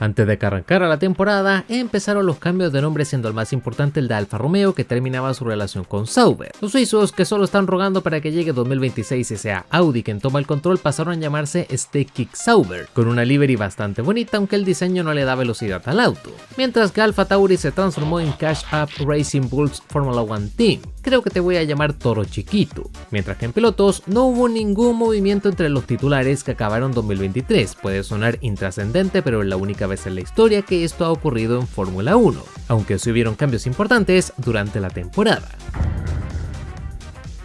Antes de que arrancara la temporada, empezaron los cambios de nombre, siendo el más importante el de Alfa Romeo, que terminaba su relación con Sauber. Los suizos, que solo están rogando para que llegue 2026 y sea Audi quien toma el control, pasaron a llamarse Steak-Kick Sauber, con una livery bastante bonita, aunque el diseño no le da velocidad al auto. Mientras que Alfa Tauri se transformó en Cash App Racing Bulls Formula One Team. Creo que te voy a llamar Toro Chiquito. Mientras que en pilotos no hubo ningún movimiento entre los titulares que acabaron 2023. Puede sonar intrascendente, pero es la única vez en la historia que esto ha ocurrido en Fórmula 1, aunque sí hubieron cambios importantes durante la temporada.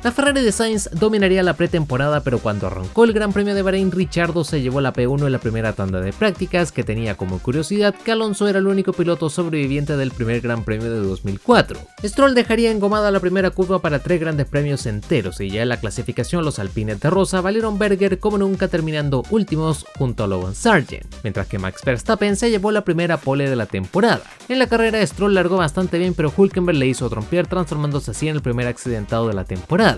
La Ferrari de Sainz dominaría la pretemporada, pero cuando arrancó el Gran Premio de Bahrein, Ricciardo se llevó la P1 en la primera tanda de prácticas, que tenía como curiosidad que Alonso era el único piloto sobreviviente del primer Gran Premio de 2004. Stroll dejaría engomada la primera curva para 3 grandes premios enteros, y ya en la clasificación los alpines de rosa valieron Berger como nunca, terminando últimos junto a Logan Sargent, mientras que Max Verstappen se llevó la primera pole de la temporada. En la carrera Stroll largó bastante bien, pero Hülkenberg le hizo trompear, transformándose así en el primer accidentado de la temporada.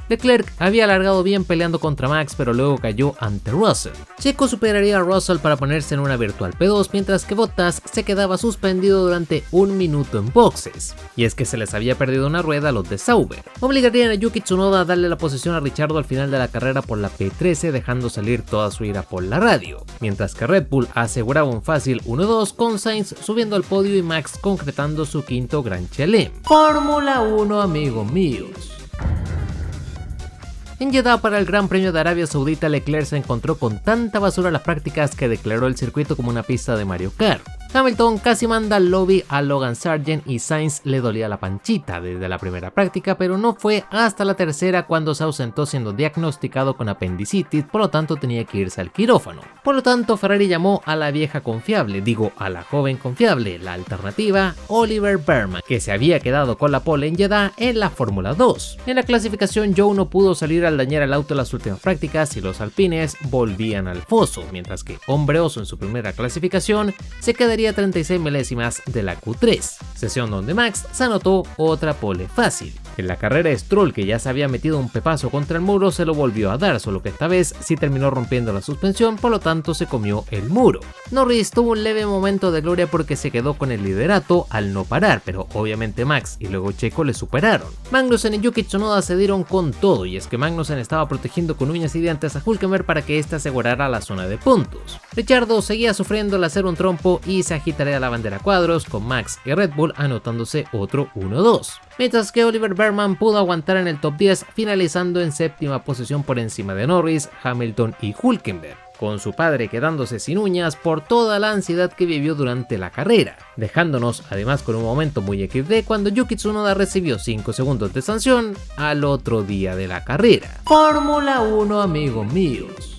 Leclerc había largado bien peleando contra Max, pero luego cayó ante Russell. Checo superaría a Russell para ponerse en una virtual P2, mientras que Bottas se quedaba suspendido durante 1 minuto en boxes. Y es que se les había perdido una rueda a los de Sauber. Obligarían a Yuki Tsunoda a darle la posición a Ricciardo al final de la carrera por la P13, dejando salir toda su ira por la radio. Mientras que Red Bull aseguraba un fácil 1-2, con Sainz subiendo al podio y Max concretando su quinto Gran Chelem. Fórmula 1, amigos míos. En Jeddah, para el Gran Premio de Arabia Saudita, Leclerc se encontró con tanta basura en las prácticas que declaró el circuito como una pista de Mario Kart. Hamilton casi manda al lobby a Logan Sargent y Sainz le dolía la panchita desde la primera práctica, pero no fue hasta la tercera cuando se ausentó siendo diagnosticado con apendicitis, por lo tanto tenía que irse al quirófano. Por lo tanto, Ferrari llamó a la vieja confiable, a la joven confiable, la alternativa, Oliver Bearman, que se había quedado con la pole en Jeddah en la Fórmula 2. En la clasificación, Joe no pudo salir al dañar el auto en las últimas prácticas y los alpines volvían al foso, mientras que Hombre Oso en su primera clasificación se quedaría 36 milésimas de la Q3, sesión donde Max se anotó otra pole fácil. En la carrera, Stroll, que ya se había metido un pepazo contra el muro, se lo volvió a dar, solo que esta vez sí terminó rompiendo la suspensión, por lo tanto se comió el muro. Norris tuvo un leve momento de gloria porque se quedó con el liderato al no parar, pero obviamente Max y luego Checo le superaron. Magnussen y Yuki Tsunoda se dieron con todo, y es que Magnussen estaba protegiendo con uñas y dientes a Hülkenberg para que éste asegurara la zona de puntos. Ricciardo seguía sufriendo al hacer un trompo y se agitaría la bandera a cuadros, con Max y Red Bull anotándose otro 1-2. Mientras que Oliver Bearman pudo aguantar en el top 10, finalizando en séptima posición por encima de Norris, Hamilton y Hülkenberg, con su padre quedándose sin uñas por toda la ansiedad que vivió durante la carrera, dejándonos además con un momento muy XD cuando Yuki Tsunoda recibió 5 segundos de sanción al otro día de la carrera. Fórmula 1, amigos míos.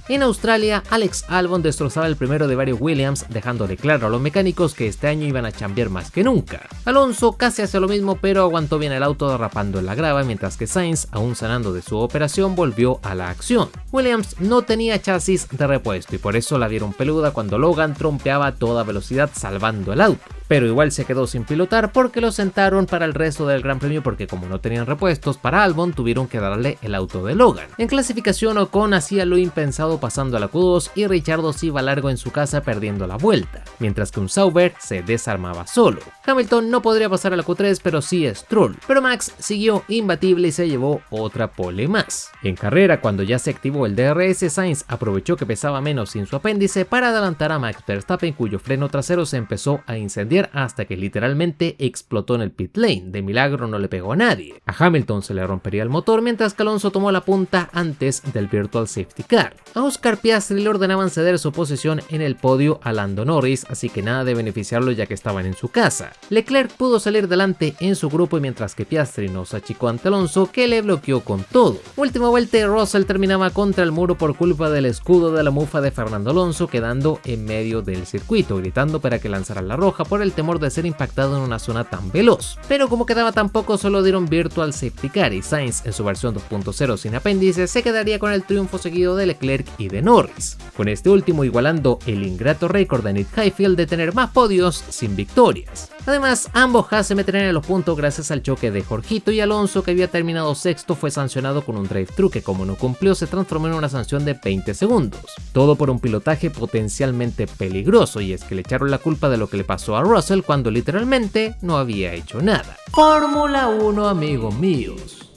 En Australia, Alex Albon destrozaba el primero de varios Williams, dejándole claro a los mecánicos que este año iban a chambear más que nunca. Alonso casi hace lo mismo, pero aguantó bien el auto derrapando en la grava, mientras que Sainz, aún sanando de su operación, volvió a la acción. Williams no tenía chasis de repuesto y por eso la vieron peluda cuando Logan trompeaba a toda velocidad salvando el auto. Pero igual se quedó sin pilotar porque lo sentaron para el resto del Gran Premio, porque como no tenían repuestos para Albon, tuvieron que darle el auto de Logan. En clasificación, Ocon hacía lo impensado pasando a la Q2 y Ricciardo se iba largo en su casa perdiendo la vuelta, mientras que un Sauber se desarmaba solo. Hamilton no podría pasar a la Q3, pero sí Stroll, pero Max siguió imbatible y se llevó otra pole más. En carrera, cuando ya se activó el DRS, Sainz aprovechó que pesaba menos sin su apéndice para adelantar a Max Verstappen, cuyo freno trasero se empezó a incendiar hasta que literalmente explotó en el pit lane. De milagro no le pegó a nadie. A Hamilton se le rompería el motor, mientras que Alonso tomó la punta antes del virtual safety car. A Oscar Piastri le ordenaban ceder su posición en el podio a Lando Norris, así que nada de beneficiarlo ya que estaban en su casa. Leclerc pudo salir delante en su grupo, y mientras que Piastri nos achicó ante Alonso, que le bloqueó con todo. Última vuelta y Russell terminaba contra el muro por culpa del escudo de la mufa de Fernando Alonso, quedando en medio del circuito, gritando para que lanzaran la roja por el el temor de ser impactado en una zona tan veloz. Pero como quedaba tan poco, solo dieron virtual safety car y Sainz en su versión 2.0 sin apéndice se quedaría con el triunfo seguido de Leclerc y de Norris, con este último igualando el ingrato récord de Nick Heidfeld de tener más podios sin victorias. Además, ambos Haas se meterían en los puntos gracias al choque de Jorgito, y Alonso, que había terminado sexto, fue sancionado con un drive-thru que, como no cumplió, se transformó en una sanción de 20 segundos. Todo por un pilotaje potencialmente peligroso, y es que le echaron la culpa de lo que le pasó a Russell cuando literalmente no había hecho nada. Fórmula 1, amigos míos.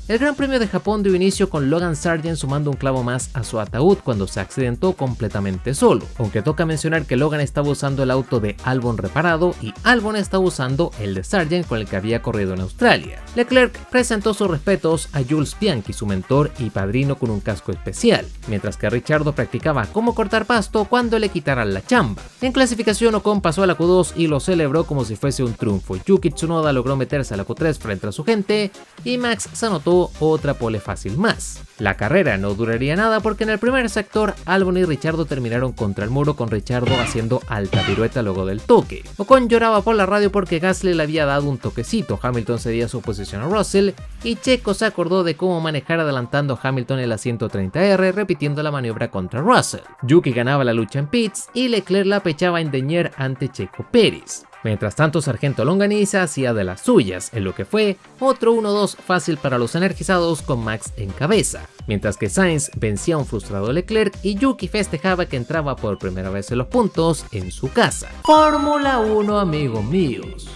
El Gran Premio de Japón dio inicio con Logan Sargeant sumando un clavo más a su ataúd cuando se accidentó completamente solo, aunque toca mencionar que Logan estaba usando el auto de Albon reparado y Albon estaba usando el de Sargeant con el que había corrido en Australia. Leclerc presentó sus respetos a Jules Bianchi, su mentor y padrino, con un casco especial, mientras que Ricciardo practicaba cómo cortar pasto cuando le quitaran la chamba. En clasificación, Ocon pasó a la Q2 y lo celebró como si fuese un triunfo. Yuki Tsunoda logró meterse a la Q3 frente a su gente y Max se anotó otra pole fácil más. La carrera no duraría nada porque en el primer sector Albon y Ricciardo terminaron contra el muro, con Ricciardo haciendo alta pirueta luego del toque. Ocon lloraba por la radio porque Gasly le había dado un toquecito, Hamilton cedía su posición a Russell y Checo se acordó de cómo manejar adelantando a Hamilton en la 130R, repitiendo la maniobra contra Russell. Yuki ganaba la lucha en pits y Leclerc la pechaba en Denier ante Checo Pérez. Mientras tanto, Sargento Longaniza hacía de las suyas, en lo que fue otro 1-2 fácil para los energizados con Max en cabeza, mientras que Sainz vencía a un frustrado Leclerc y Yuki festejaba que entraba por primera vez en los puntos en su casa. Fórmula 1, amigos míos.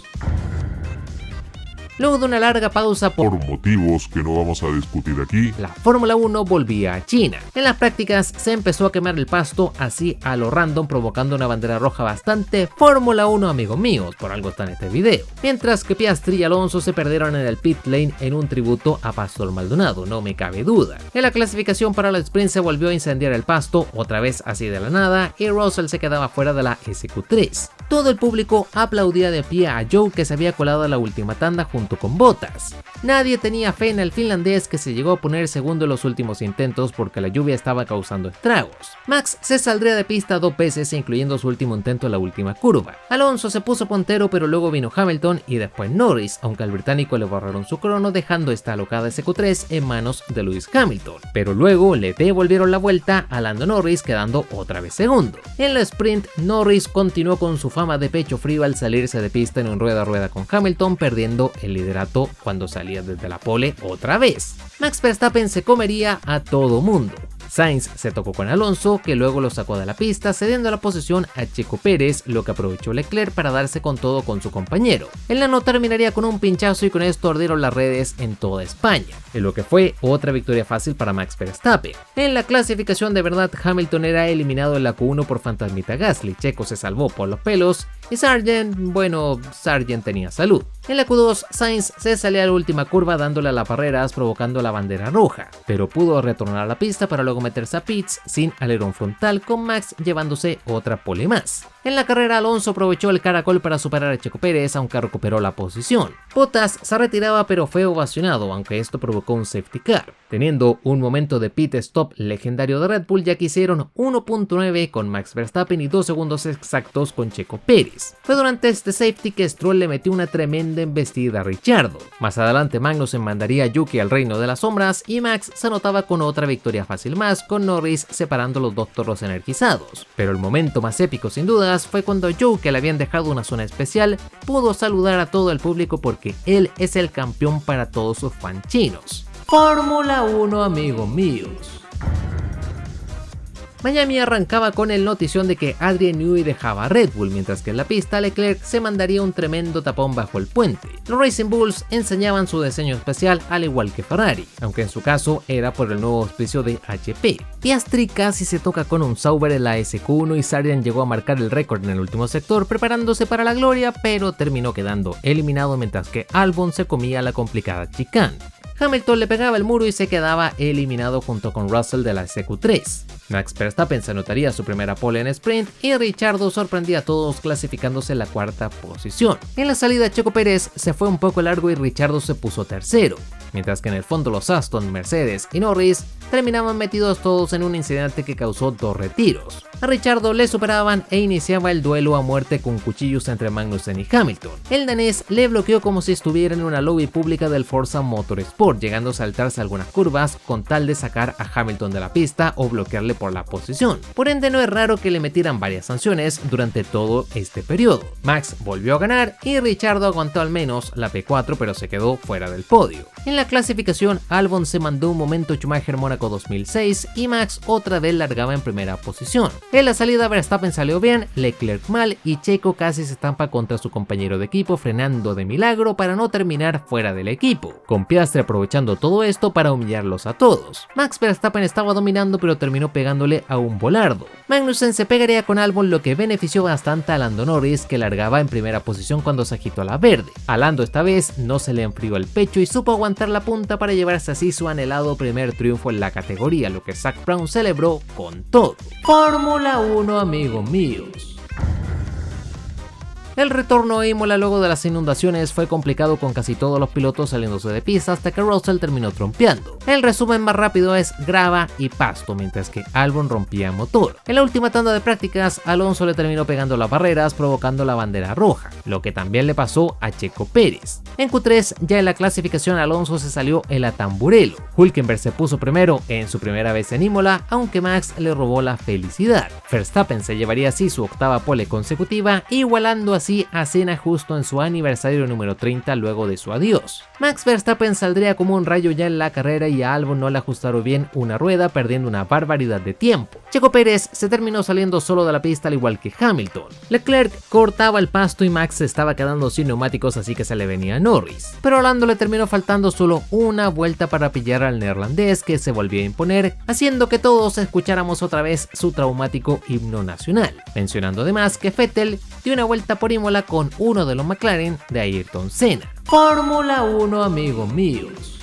Luego de una larga pausa por motivos que no vamos a discutir aquí, la Fórmula 1 volvía a China. En las prácticas se empezó a quemar el pasto así a lo random, provocando una bandera roja bastante Fórmula 1, amigos míos, por algo está en este video. Mientras que Piastri y Alonso se perdieron en el pit lane en un tributo a Pastor Maldonado, no me cabe duda. En la clasificación para la sprint se volvió a incendiar el pasto, otra vez así de la nada, y Russell se quedaba fuera de la SQ3. Todo el público aplaudía de pie a Joe, que se había colado a la última tanda junto con Bottas. Nadie tenía fe en el finlandés, que se llegó a poner segundo en los últimos intentos porque la lluvia estaba causando estragos. Max se saldría de pista 2 veces, incluyendo su último intento en la última curva. Alonso se puso puntero, pero luego vino Hamilton y después Norris, aunque al británico le borraron su crono, dejando esta alocada SQ3 en manos de Lewis Hamilton. Pero luego le devolvieron la vuelta a Lando Norris, quedando otra vez segundo. En la sprint, Norris continuó con su fama de pecho frío al salirse de pista en un rueda a rueda con Hamilton, perdiendo el liderato cuando salía desde la pole otra vez. Max Verstappen se comería a todo mundo. Sainz se tocó con Alonso, que luego lo sacó de la pista, cediendo la posición a Checo Pérez, lo que aprovechó Leclerc para darse con todo con su compañero. El nano terminaría con un pinchazo y con esto ardieron las redes en toda España, en lo que fue otra victoria fácil para Max Verstappen. En la clasificación de verdad, Hamilton era eliminado en la Q1 por fantasmita Gasly, Checo se salvó por los pelos y Sargeant tenía salud. En la Q2, Sainz se salía a la última curva dándole a las barreras, provocando la bandera roja, pero pudo retornar a la pista para luego meterse a pits sin alerón frontal, con Max llevándose otra pole más. En la carrera, Alonso aprovechó el caracol para superar a Checo Pérez, aunque recuperó la posición. Bottas se retiraba, pero fue ovacionado, aunque esto provocó un safety car, teniendo un momento de pit stop legendario de Red Bull, ya que hicieron 1.9 con Max Verstappen y 2 segundos exactos con Checo Pérez. Fue durante este safety que Stroll le metió una tremenda embestida a Ricciardo. Más adelante, Magnussen mandaría a Yuki al reino de las sombras y Max se anotaba con otra victoria fácil más, con Norris separando los dos toros energizados. Pero el momento más épico sin dudas fue cuando Joe, que le habían dejado una zona especial, pudo saludar a todo el público porque él es el campeón para todos sus fans chinos. Fórmula 1, amigos míos. Miami arrancaba con el notición de que Adrian Newey dejaba a Red Bull, mientras que en la pista Leclerc se mandaría un tremendo tapón bajo el puente. Los Racing Bulls enseñaban su diseño especial al igual que Ferrari, aunque en su caso era por el nuevo auspicio de HP. Piastri casi se toca con un Sauber en la SQ1 y Sargeant llegó a marcar el récord en el último sector preparándose para la gloria, pero terminó quedando eliminado mientras que Albon se comía la complicada chicane. Hamilton le pegaba el muro y se quedaba eliminado junto con Russell de la SQ3. Max Verstappen se anotaría su primera pole en sprint y Ricciardo sorprendía a todos clasificándose en la cuarta posición. En la salida, Checo Pérez se fue un poco largo y Ricciardo se puso tercero. mientras que en el fondo los Aston, Mercedes y Norris terminaban metidos todos en un incidente que causó 2 retiros. A Ricciardo le superaban e iniciaba el duelo a muerte con cuchillos entre Magnussen y Hamilton. El danés le bloqueó como si estuviera en una lobby pública del Forza Motorsport, llegando a saltarse algunas curvas con tal de sacar a Hamilton de la pista o bloquearle por la posición. Por ende, no es raro que le metieran varias sanciones durante todo este periodo. Max volvió a ganar y Ricciardo aguantó al menos la P4, pero se quedó fuera del podio. En la clasificación, Albon se mandó un momento Schumacher Mónaco 2006 y Max otra vez largaba en primera posición. En la salida Verstappen salió bien, Leclerc mal y Checo casi se estampa contra su compañero de equipo, frenando de milagro para no terminar fuera del equipo, con Piastri aprovechando todo esto para humillarlos a todos. Max Verstappen estaba dominando pero terminó pegándole a un volardo. Magnussen se pegaría con Albon, lo que benefició bastante a Lando Norris, que largaba en primera posición cuando se agitó la verde. A Lando esta vez no se le enfrió el pecho y supo aguantar la punta para llevarse así su anhelado primer triunfo en la categoría, lo que Zak Brown celebró con todo. Fórmula 1, amigos míos. El retorno a Imola luego de las inundaciones fue complicado, con casi todos los pilotos saliéndose de pista hasta que Russell terminó trompeando. El resumen más rápido es grava y pasto, mientras que Albon rompía motor. En la última tanda de prácticas, Alonso le terminó pegando las barreras, provocando la bandera roja, lo que también le pasó a Checo Pérez. En Q3, ya en la clasificación, Alonso se salió el atamburelo. Hülkenberg se puso primero en su primera vez en Imola, aunque Max le robó la felicidad. Verstappen se llevaría así su 8ª pole consecutiva, igualando así a Senna justo en su aniversario número 30 luego de su adiós. Max Verstappen saldría como un rayo ya en la carrera y a Albon no le ajustaron bien una rueda, perdiendo una barbaridad de tiempo. Checo Pérez se terminó saliendo solo de la pista al igual que Hamilton. Leclerc cortaba el pasto y Max se estaba quedando sin neumáticos, así que se le venía a Norris. Pero a Lando le terminó faltando solo una vuelta para pillar al neerlandés, que se volvió a imponer, haciendo que todos escucháramos otra vez su traumático himno nacional. Mencionando además que Vettel dio una vuelta por Imola con uno de los McLaren de Ayrton Senna. Fórmula 1, amigos míos.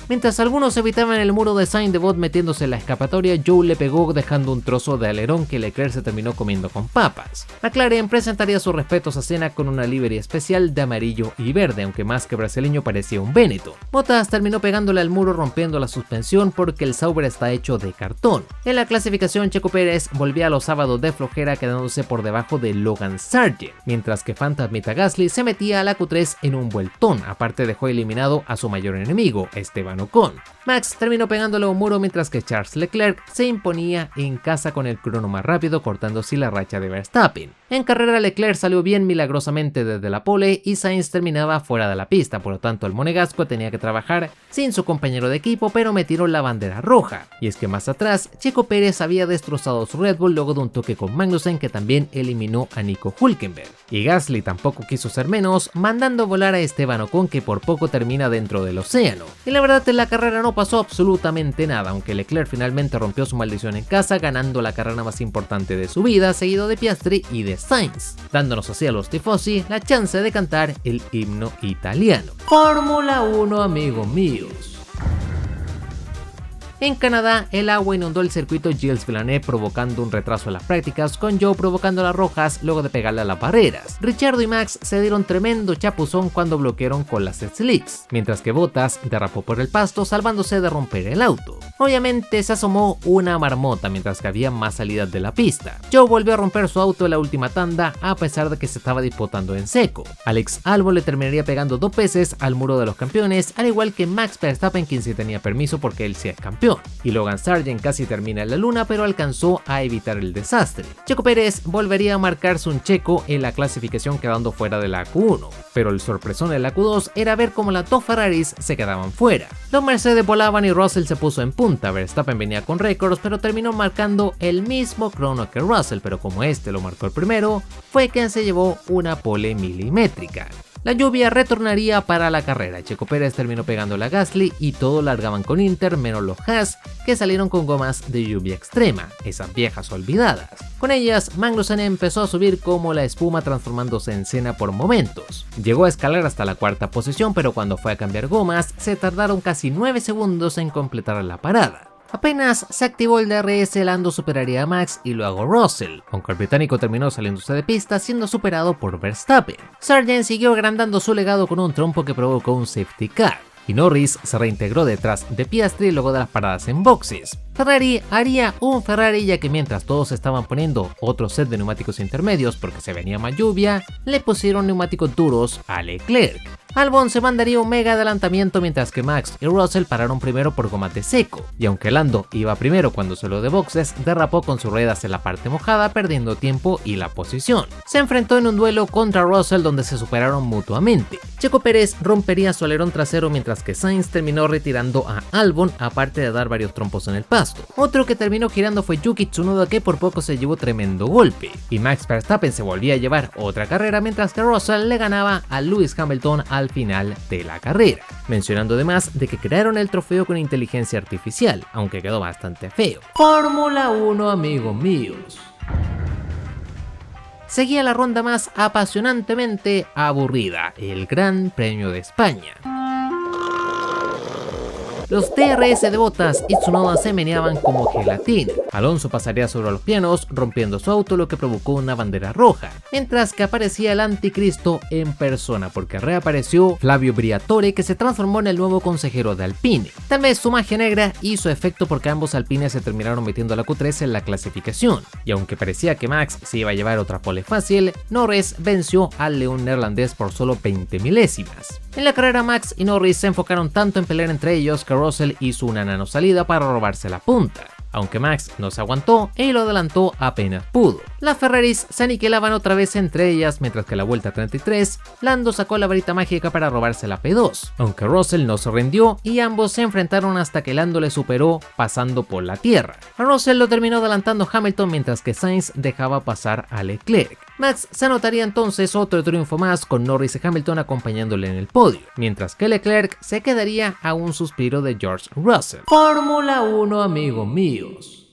Mientras algunos evitaban el muro de Sainz-Devot metiéndose en la escapatoria, Joe le pegó dejando un trozo de alerón que Leclerc se terminó comiendo con papas. McLaren presentaría sus respetos a Senna con una livery especial de amarillo y verde, aunque más que brasileño parecía un Benetton. Bottas terminó pegándole al muro rompiendo la suspensión porque el Sauber está hecho de cartón. En la clasificación, Checo Pérez volvía a los sábados de flojera, quedándose por debajo de Logan Sargent, mientras que Fantasmita Gasly se metía a la Q3 en un vueltón. Aparte, dejó eliminado a su mayor enemigo, Esteban Ocon. Max terminó pegándole a un muro, mientras que Charles Leclerc se imponía en casa con el crono más rápido, cortando así la racha de Verstappen. En carrera, Leclerc salió bien milagrosamente desde la pole y Sainz terminaba fuera de la pista, por lo tanto el monegasco tenía que trabajar sin su compañero de equipo, pero metieron la bandera roja. Y es que más atrás, Checo Pérez había destrozado su Red Bull luego de un toque con Magnussen, que también eliminó a Nico Hülkenberg. Y Gasly tampoco quiso ser menos, mandando volar a Esteban Ocon, que por poco termina dentro del océano. Y la verdad, en la carrera no pasó absolutamente nada, aunque Leclerc finalmente rompió su maldición en casa, ganando la carrera más importante de su vida, seguido de Piastri y de Sainz, dándonos así a los tifosi la chance de cantar el himno italiano. Fórmula 1, amigos míos. En Canadá, el agua inundó el circuito Gilles Villeneuve, provocando un retraso en las prácticas, con Joe provocando las rojas luego de pegarle a las barreras. Ricciardo y Max se dieron tremendo chapuzón cuando bloquearon con las slicks, mientras que Bottas derrapó por el pasto, salvándose de romper el auto. Obviamente se asomó una marmota mientras que había más salidas de la pista. Joe volvió a romper su auto en la última tanda, a pesar de que se estaba disputando en seco. Alex Albon le terminaría pegando 2 veces al muro de los campeones, al igual que Max Verstappen, quien sí tenía permiso porque él sí es campeón. Y Logan Sargent casi termina en la luna, pero alcanzó a evitar el desastre. Checo Pérez volvería a marcarse un checo en la clasificación, quedando fuera de la Q1, pero el sorpresón en la Q2 era ver cómo las 2 Ferraris se quedaban fuera. Los Mercedes volaban y Russell se puso en punta. Verstappen venía con récords, pero terminó marcando el mismo crono que Russell, pero como este lo marcó el primero, fue quien se llevó una pole milimétrica. La lluvia retornaría para la carrera. Checo Pérez terminó pegándole a Gasly y todos largaban con Inter, menos los Haas, que salieron con gomas de lluvia extrema, esas viejas olvidadas. Con ellas, Magnussen empezó a subir como la espuma, transformándose en Senna por momentos. Llegó a escalar hasta la 4ª posición, pero cuando fue a cambiar gomas, se tardaron casi 9 segundos en completar la parada. Apenas se activó el DRS, Lando superaría a Max y luego Russell, aunque el británico terminó saliéndose de pista siendo superado por Verstappen. Sargent siguió agrandando su legado con un trompo que provocó un safety car, y Norris se reintegró detrás de Piastri luego de las paradas en boxes. Ferrari haría un Ferrari, ya que mientras todos estaban poniendo otro set de neumáticos intermedios porque se venía más lluvia, le pusieron neumáticos duros a Leclerc. Albon se mandaría un mega adelantamiento mientras que Max y Russell pararon primero por gomas de seco, y aunque Lando iba primero cuando salió de boxes, derrapó con sus ruedas en la parte mojada perdiendo tiempo y la posición. Se enfrentó en un duelo contra Russell donde se superaron mutuamente. Checo Pérez rompería su alerón trasero mientras que Sainz terminó retirando a Albon, aparte de dar varios trompos en el pasto. Otro que terminó girando fue Yuki Tsunoda, que por poco se llevó tremendo golpe, y Max Verstappen se volvía a llevar otra carrera mientras que Russell le ganaba a Lewis Hamilton al final de la carrera, mencionando además de que crearon el trofeo con inteligencia artificial, aunque quedó bastante feo. Fórmula 1, amigos míos. Seguía la ronda más apasionantemente aburrida, el Gran Premio de España. Los DRS de Bottas y Tsunoda se meneaban como gelatina. Alonso pasaría sobre los pianos, rompiendo su auto, lo que provocó una bandera roja, mientras que aparecía el anticristo en persona, porque reapareció Flavio Briatore, que se transformó en el nuevo consejero de Alpine. Tal vez su magia negra hizo efecto porque ambos alpines se terminaron metiendo a la Q3 en la clasificación, y aunque parecía que Max se iba a llevar otra pole fácil, Norris venció al león neerlandés por solo 20 milésimas. En la carrera, Max y Norris se enfocaron tanto en pelear entre ellos que Russell hizo una nano salida para robarse la punta, aunque Max no se aguantó y lo adelantó apenas pudo. Las Ferraris se aniquilaban otra vez entre ellas, mientras que a la vuelta 33, Lando sacó la varita mágica para robarse la P2, aunque Russell no se rindió y ambos se enfrentaron hasta que Lando le superó pasando por la tierra. A Russell lo terminó adelantando Hamilton, mientras que Sainz dejaba pasar a Leclerc. Max se anotaría entonces otro triunfo más, con Norris y Hamilton acompañándole en el podio, mientras que Leclerc se quedaría a un suspiro de George Russell. Fórmula 1, amigos míos.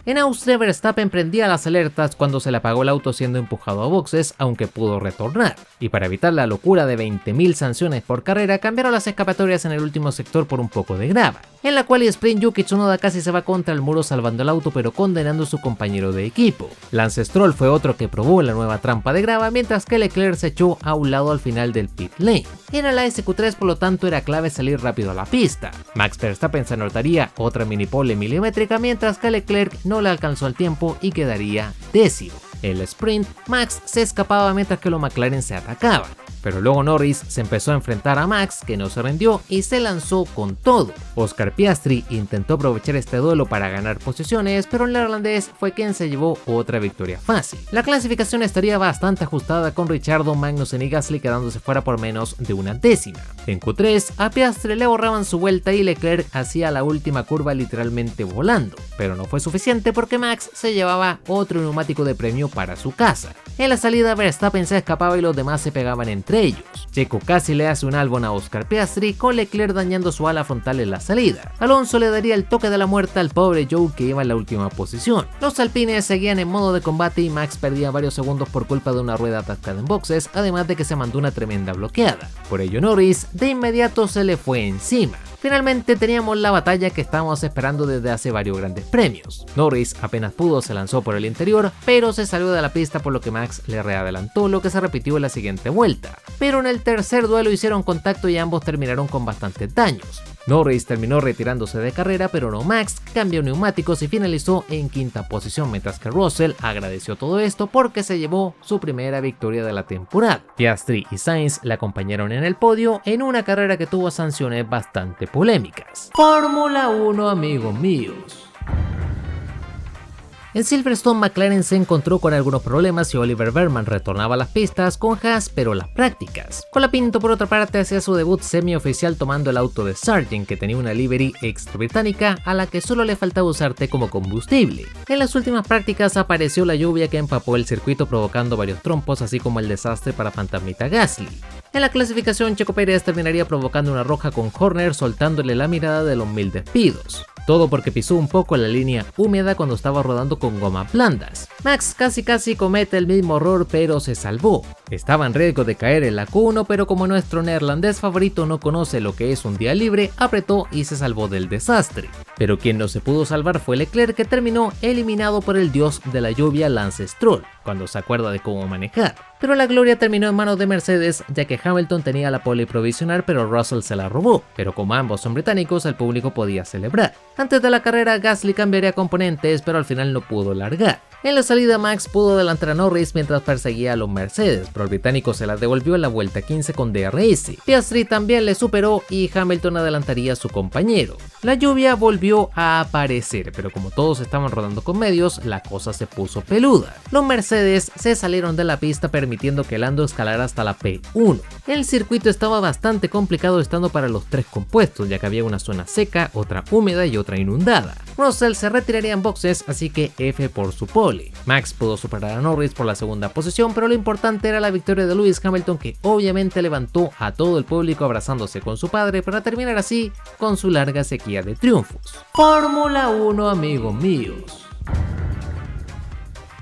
En Austria, Verstappen prendía las alertas cuando se le apagó el auto siendo empujado a boxes, aunque pudo retornar, y para evitar la locura de 20.000 sanciones por carrera, cambiaron las escapatorias en el último sector por un poco de grava, en la cual sprint Yuki Tsunoda casi se va contra el muro salvando el auto pero condenando a su compañero de equipo. Lance Stroll fue otro que probó la nueva trampa de grava, mientras que Leclerc se echó a un lado al final del pit lane. Era la SQ3, por lo tanto era clave salir rápido a la pista. Max Verstappen se anotaría otra mini pole milimétrica, mientras que Leclerc no le alcanzó el tiempo y quedaría décimo. En el sprint, Max se escapaba mientras que los McLaren se atacaban, pero luego Norris se empezó a enfrentar a Max, que no se rindió y se lanzó con todo. Oscar Piastri intentó aprovechar este duelo para ganar posiciones, pero el neerlandés fue quien se llevó otra victoria fácil. La clasificación estaría bastante ajustada, con Ricciardo, Magnussen y Gasly quedándose fuera por menos de una décima. En Q3, a Piastri le borraban su vuelta y Leclerc hacía la última curva literalmente volando, pero no fue suficiente porque Max se llevaba otro neumático de premio para su casa. En la salida, Verstappen se escapaba y los demás se pegaban entre ellos. Checo casi le hace un Albon a Oscar Piastri, con Leclerc dañando su ala frontal en la salida. Alonso le daría el toque de la muerte al pobre Joe, que iba en la última posición. Los alpines seguían en modo de combate y Max perdía varios segundos por culpa de una rueda atascada en boxes, además de que se mandó una tremenda bloqueada. Por ello Norris de inmediato se le fue encima. Finalmente teníamos la batalla que estábamos esperando desde hace varios grandes premios. Norris apenas pudo se lanzó por el interior, pero se salió de la pista, por lo que Max le readelantó, lo que se repitió en la siguiente vuelta. Pero en el tercer duelo hicieron contacto y ambos terminaron con bastantes daños. Norris terminó retirándose de carrera, pero no Max, cambió neumáticos y finalizó en quinta posición, mientras que Russell agradeció todo esto porque se llevó su primera victoria de la temporada. Piastri y Sainz le acompañaron en el podio en una carrera que tuvo sanciones bastante polémicas. Fórmula 1, amigos míos. En Silverstone, McLaren se encontró con algunos problemas y Oliver Berman retornaba a las pistas con Haas, pero las prácticas. Colapinto, por otra parte, hacía su debut semioficial tomando el auto de Sargent, que tenía una livery extra británica a la que solo le faltaba usar té como combustible. En las últimas prácticas apareció la lluvia que empapó el circuito, provocando varios trompos, así como el desastre para Fantasmita Gasly. En la clasificación, Checo Pérez terminaría provocando una roja con Horner, soltándole la mirada de los 1000 despidos. todo porque pisó un poco la línea húmeda cuando estaba rodando con gomas blandas. Max casi comete el mismo error, pero se salvó. Estaba en riesgo de caer en la Q1, pero como nuestro neerlandés favorito no conoce lo que es un día libre, apretó y se salvó del desastre. Pero quien no se pudo salvar fue Leclerc, que terminó eliminado por el dios de la lluvia Lance Stroll, cuando se acuerda de cómo manejar. Pero la gloria terminó en manos de Mercedes, ya que Hamilton tenía la pole provisional, pero Russell se la robó. Pero como ambos son británicos, el público podía celebrar. Antes de la carrera, Gasly cambiaría componentes, pero al final no pudo largar. En la salida, Max pudo adelantar a Norris mientras perseguía a los Mercedes, pero el británico se la devolvió en la vuelta 15 con DRS. Piastri también le superó y Hamilton adelantaría a su compañero. La lluvia volvió a aparecer, pero como todos estaban rodando con medios, la cosa se puso peluda. Los Mercedes se salieron de la pista permitiendo que Lando escalara hasta la P1. El circuito estaba bastante complicado estando para los tres compuestos, ya que había una zona seca, otra húmeda y otra inundada. Russell se retiraría en boxes, así que F por su pole. Max pudo superar a Norris por la segunda posición, pero lo importante era la victoria de Lewis Hamilton, que obviamente levantó a todo el público abrazándose con su padre para terminar así con su larga sequía de triunfos. Fórmula 1, amigos míos.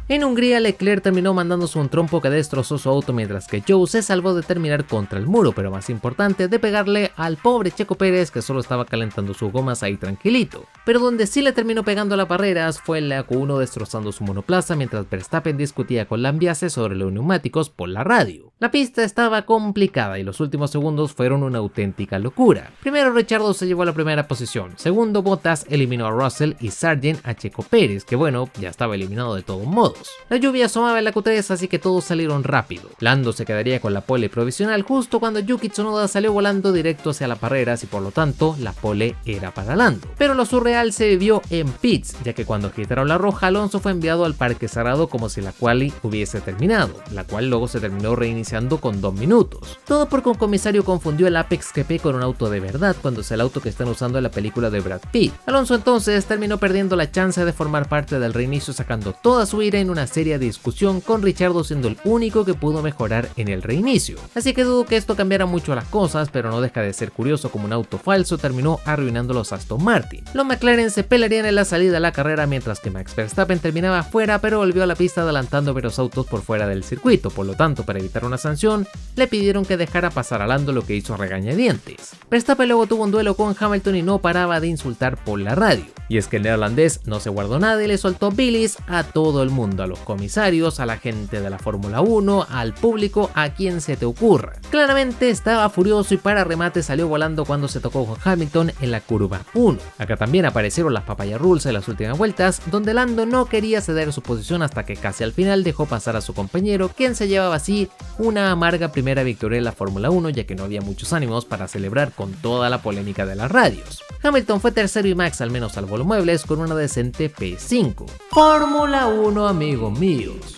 En Hungría, Leclerc terminó mandándose un trompo que destrozó su auto, mientras que Zhou se salvó de terminar contra el muro, pero más importante, de pegarle al pobre Checo Pérez, que solo estaba calentando sus gomas ahí tranquilito. Pero donde sí le terminó pegando las barreras fue en la Q1, destrozando su monoplaza, mientras Verstappen discutía con Lambiase sobre los neumáticos por la radio. La pista estaba complicada y los últimos segundos fueron una auténtica locura. Primero, Ricciardo se llevó a la primera posición. Segundo, Bottas eliminó a Russell y Sargent a Checo Pérez, que bueno, ya estaba eliminado de todos modos. La lluvia asomaba en la Q3, así que todos salieron rápido. Lando se quedaría con la pole provisional justo cuando Yuki Tsunoda salió volando directo hacia las barreras y por lo tanto la pole era para Lando. Pero lo surreal se vivió en pits, ya que cuando quitaron la roja, Alonso fue enviado al parque cerrado como si la quali hubiese terminado, la cual luego se terminó reiniciando con 2 minutos. Todo porque un comisario confundió el Apex GP con un auto de verdad, cuando es el auto que están usando en la película de Brad Pitt. Alonso entonces terminó perdiendo la chance de formar parte del reinicio, sacando toda su ira en una seria discusión, con Ricciardo siendo el único que pudo mejorar en el reinicio. Así que dudo que esto cambiara mucho las cosas, pero no deja de ser curioso como un auto falso terminó arruinando los Aston Martin. Los McLaren se pelearían en la salida de la carrera, mientras que Max Verstappen terminaba fuera, pero volvió a la pista adelantando varios autos por fuera del circuito. Por lo tanto, para evitar una sanción, le pidieron que dejara pasar a Lando, lo que hizo a regañadientes. Verstappen luego tuvo un duelo con Hamilton y no paraba de insultar por la radio. Y es que el neerlandés no se guardó nada y le soltó bilis a todo el mundo, a los comisarios, a la gente de la Fórmula 1, al público, a quien se te ocurra. Claramente estaba furioso y para remate salió volando cuando se tocó con Hamilton en la curva 1. Acá también aparecieron las papaya rules en las últimas vueltas, donde Lando no quería ceder su posición hasta que casi al final dejó pasar a su compañero, quien se llevaba así una amarga primera victoria en la Fórmula 1, ya que no había muchos ánimos para celebrar con toda la polémica de las radios. Hamilton fue tercero y Max al menos salvó los muebles con una decente P5. Fórmula 1, amigos míos.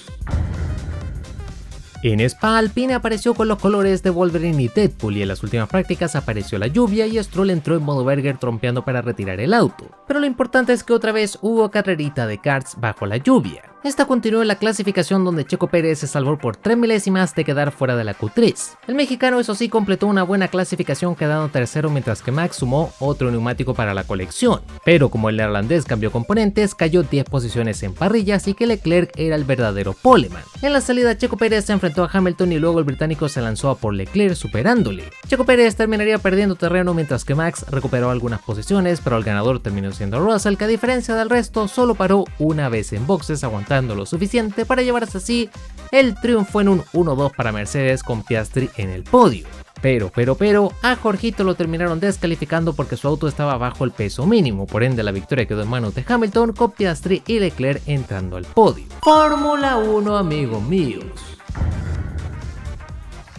En Spa, Alpine apareció con los colores de Wolverine y Deadpool, y en las últimas prácticas apareció la lluvia y Stroll entró en modo Berger trompeando para retirar el auto. Pero lo importante es que otra vez hubo carrerita de karts bajo la lluvia. Esta continuó en la clasificación, donde Checo Pérez se salvó por 3 milésimas de quedar fuera de la Q3. El mexicano, eso sí, completó una buena clasificación quedando tercero, mientras que Max sumó otro neumático para la colección. Pero como el neerlandés cambió componentes, cayó 10 posiciones en parrilla, así que Leclerc era el verdadero poleman. En la salida, Checo Pérez se enfrentó a Hamilton y luego el británico se lanzó a por Leclerc, superándole. Checo Pérez terminaría perdiendo terreno, mientras que Max recuperó algunas posiciones, pero el ganador terminó siendo Russell, que a diferencia del resto solo paró una vez en boxes, aguantando lo suficiente para llevarse así el triunfo en un 1-2 para Mercedes, con Piastri en el podio. Pero a Jorgito lo terminaron descalificando porque su auto estaba bajo el peso mínimo, por ende la victoria quedó en manos de Hamilton, con Piastri y Leclerc entrando al podio. Fórmula 1, amigos míos.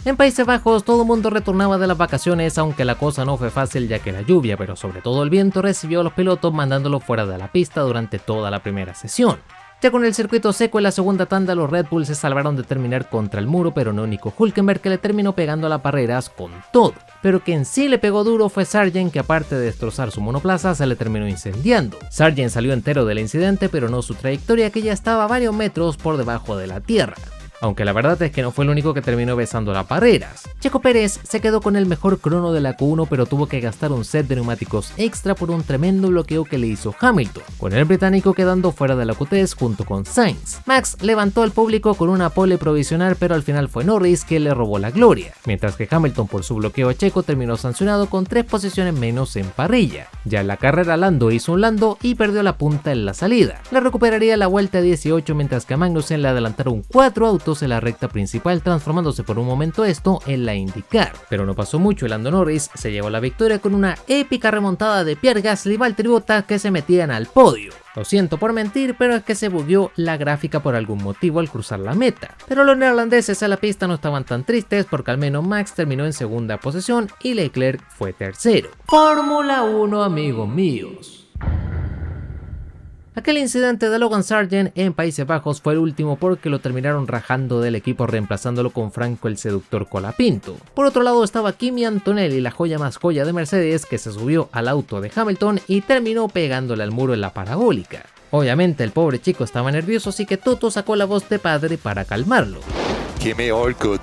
En Países Bajos todo el mundo retornaba de las vacaciones, aunque la cosa no fue fácil, ya que la lluvia, pero sobre todo el viento, recibió a los pilotos mandándolos fuera de la pista durante toda la primera sesión. Ya con el circuito seco en la segunda tanda, los Red Bull se salvaron de terminar contra el muro, pero no Nico Hülkenberg, que le terminó pegando a las barreras con todo. Pero quien sí le pegó duro fue Sargent, que aparte de destrozar su monoplaza, se le terminó incendiando. Sargent salió entero del incidente, pero no su trayectoria, que ya estaba varios metros por debajo de la tierra. aunque la verdad es que no fue el único que terminó besando las barreras. Checo Pérez se quedó con el mejor crono de la Q1, pero tuvo que gastar un set de neumáticos extra por un tremendo bloqueo que le hizo Hamilton, con el británico quedando fuera de la Q3 junto con Sainz. Max levantó al público con una pole provisional, pero al final fue Norris que le robó la gloria, mientras que Hamilton por su bloqueo a Checo terminó sancionado con 3 posiciones menos en parrilla. Ya en la carrera Lando hizo un Lando y perdió la punta en la salida. La recuperaría la vuelta 18, mientras que a Magnussen le adelantaron 4 autos en la recta principal, transformándose por un momento esto en la IndyCar. Pero no pasó mucho y Lando Norris se llevó la victoria con una épica remontada de Pierre Gasly y Valtteri Bottas que se metían al podio. Lo siento por mentir, pero es que se bugueó la gráfica por algún motivo al cruzar la meta. Pero los neerlandeses a la pista no estaban tan tristes porque al menos Max terminó en segunda posición y Leclerc fue tercero. Fórmula 1, amigos míos. Aquel incidente de Logan Sargent en Países Bajos fue el último porque lo terminaron rajando del equipo reemplazándolo con Franco el seductor Colapinto. Por otro lado estaba Kimi Antonelli, la joya más joya de Mercedes, que se subió al auto de Hamilton y terminó pegándole al muro en la parabólica. Obviamente el pobre chico estaba nervioso, así que Toto sacó la voz de padre para calmarlo. Kimi, all good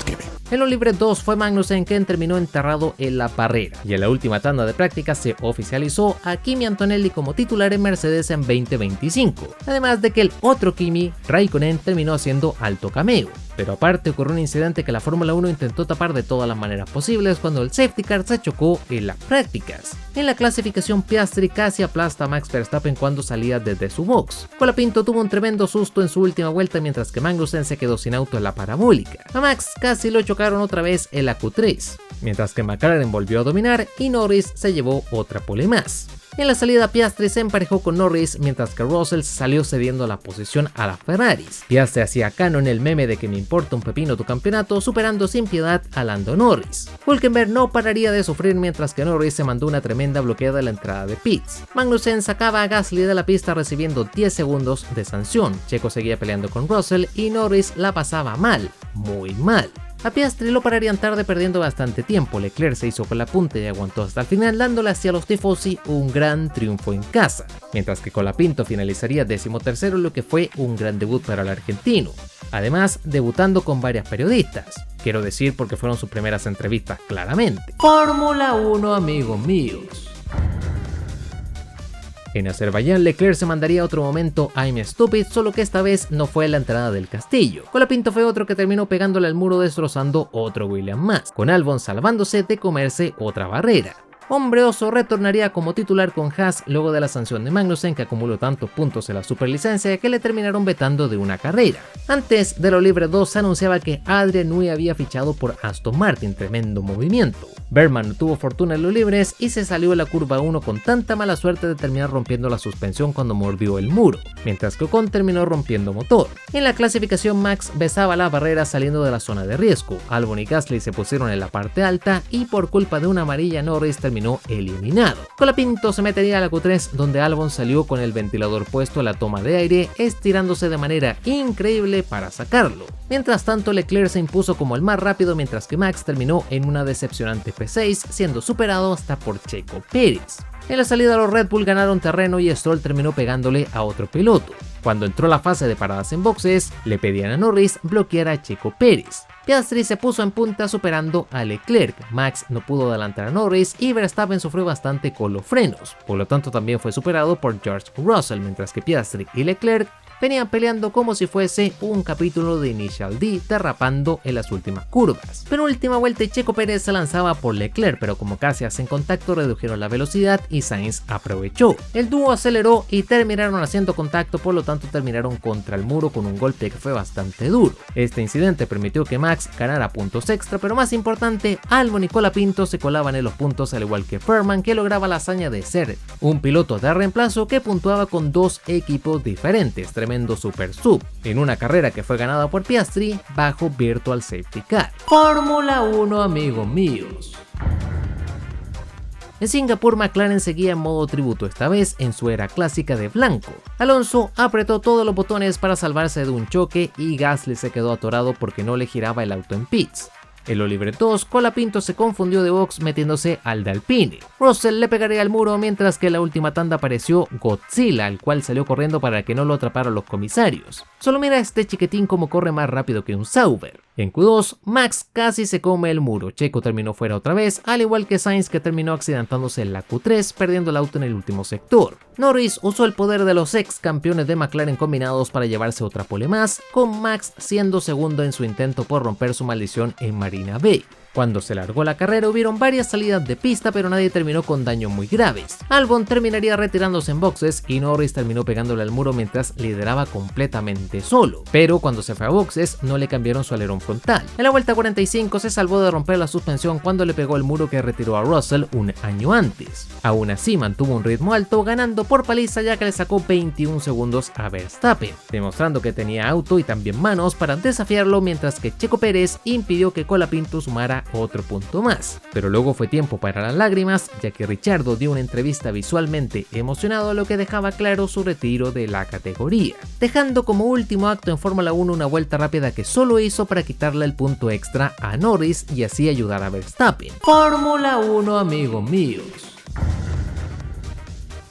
Kimi. En los libres 2 fue Magnussen quien terminó enterrado en la barrera, y en la última tanda de prácticas se oficializó a Kimi Antonelli como titular en Mercedes en 2025, además de que el otro Kimi, Raikkonen, terminó haciendo alto cameo. Pero aparte ocurrió un incidente que la Fórmula 1 intentó tapar de todas las maneras posibles cuando el safety car se chocó en las prácticas. En la clasificación Piastri casi aplasta a Max Verstappen cuando salía desde su box. Colapinto tuvo un tremendo susto en su última vuelta mientras que Magnussen se quedó sin auto en la parabólica. A Max casi lo chocaron otra vez en la Q3, mientras que McLaren volvió a dominar y Norris se llevó otra pole más. En la salida Piastri se emparejó con Norris, mientras que Russell salió cediendo la posición a las Ferraris. Piastri hacía canon el meme de que me importa un pepino tu campeonato, superando sin piedad a Lando Norris. Hülkenberg no pararía de sufrir mientras que Norris se mandó una tremenda bloqueada a la entrada de pits. Magnussen sacaba a Gasly de la pista recibiendo 10 segundos de sanción. Checo seguía peleando con Russell y Norris la pasaba mal, muy mal. A Piastri lo pararían tarde perdiendo bastante tiempo. Leclerc se hizo con la punta y aguantó hasta el final, dándole hacia los tifosi un gran triunfo en casa, mientras que Colapinto finalizaría 13º, lo que fue un gran debut para el argentino, además debutando con varias periodistas. Quiero decir porque fueron sus primeras entrevistas claramente. Fórmula 1, amigos míos. En Azerbaiyán, Leclerc se mandaría otro momento I'm Stupid, solo que esta vez no fue en la entrada del castillo. Colapinto fue otro que terminó pegándole al muro destrozando otro Williams más, con Albon salvándose de comerse otra barrera. Hombre Oso retornaría como titular con Haas luego de la sanción de Magnussen, que acumuló tantos puntos en la superlicencia que le terminaron vetando de una carrera. Antes de los libres 2 se anunciaba que Adrian Newey había fichado por Aston Martin, tremendo movimiento. Bergman no tuvo fortuna en los libres y se salió en la curva 1 con tanta mala suerte de terminar rompiendo la suspensión cuando mordió el muro, mientras que Ocon terminó rompiendo motor. En la clasificación Max besaba la barrera saliendo de la zona de riesgo. Albon y Gasly se pusieron en la parte alta y por culpa de una amarilla Norris terminó eliminado. Colapinto se metería a la Q3 donde Albon salió con el ventilador puesto a la toma de aire, estirándose de manera increíble para sacarlo. Mientras tanto Leclerc se impuso como el más rápido, mientras que Max terminó en una decepcionante P6, siendo superado hasta por Checo Pérez. En la salida los Red Bull ganaron terreno y Stroll terminó pegándole a otro piloto. Cuando entró la fase de paradas en boxes, le pedían a Norris bloquear a Checo Pérez. Piastri se puso en punta superando a Leclerc, Max no pudo adelantar a Norris y Verstappen sufrió bastante con los frenos, por lo tanto también fue superado por George Russell, mientras que Piastri y Leclerc venían peleando como si fuese un capítulo de Initial D, derrapando en las últimas curvas. Penúltima vuelta y Checo Pérez se lanzaba por Leclerc, pero como casi hacen contacto redujeron la velocidad y Sainz aprovechó. El dúo aceleró y terminaron haciendo contacto, por lo tanto terminaron contra el muro con un golpe que fue bastante duro. Este incidente permitió que Max ganara puntos extra, pero más importante, Albon y Colapinto se colaban en los puntos al igual que Bergman, que lograba la hazaña de ser un piloto de reemplazo que puntuaba con dos equipos diferentes. Tremendo super sub, en una carrera que fue ganada por Piastri bajo Virtual Safety Car. Fórmula 1, amigos míos. En Singapur, McLaren seguía en modo tributo, esta vez en su era clásica de blanco. Alonso apretó todos los botones para salvarse de un choque y Gasly se quedó atorado porque no le giraba el auto en pits. En los libretos, Colapinto se confundió de box metiéndose al de Alpine. Russell le pegaría al muro mientras que en la última tanda apareció Godzilla, el cual salió corriendo para que no lo atraparan los comisarios. Solo mira a este chiquitín como corre más rápido que un Sauber. En Q2, Max casi se come el muro, Checo terminó fuera otra vez, al igual que Sainz, que terminó accidentándose en la Q3, perdiendo el auto en el último sector. Norris usó el poder de los ex campeones de McLaren combinados para llevarse otra pole más, con Max siendo segundo en su intento por romper su maldición en Marina Bay. Cuando se largó la carrera hubieron varias salidas de pista, pero nadie terminó con daños muy graves. Albon terminaría retirándose en boxes y Norris terminó pegándole al muro mientras lideraba completamente solo. Pero cuando se fue a boxes no le cambiaron su alerón frontal. En la vuelta 45 se salvó de romper la suspensión cuando le pegó el muro que retiró a Russell un año antes. Aún así mantuvo un ritmo alto, ganando por paliza ya que le sacó 21 segundos a Verstappen, demostrando que tenía auto y también manos para desafiarlo, mientras que Checo Pérez impidió que Colapinto sumara otro punto más. Pero luego fue tiempo para las lágrimas, ya que Ricciardo dio una entrevista visualmente emocionado, lo que dejaba claro su retiro de la categoría, dejando como último acto en Fórmula 1 una vuelta rápida que solo hizo para quitarle el punto extra a Norris y así ayudar a Verstappen. Fórmula 1, amigos míos.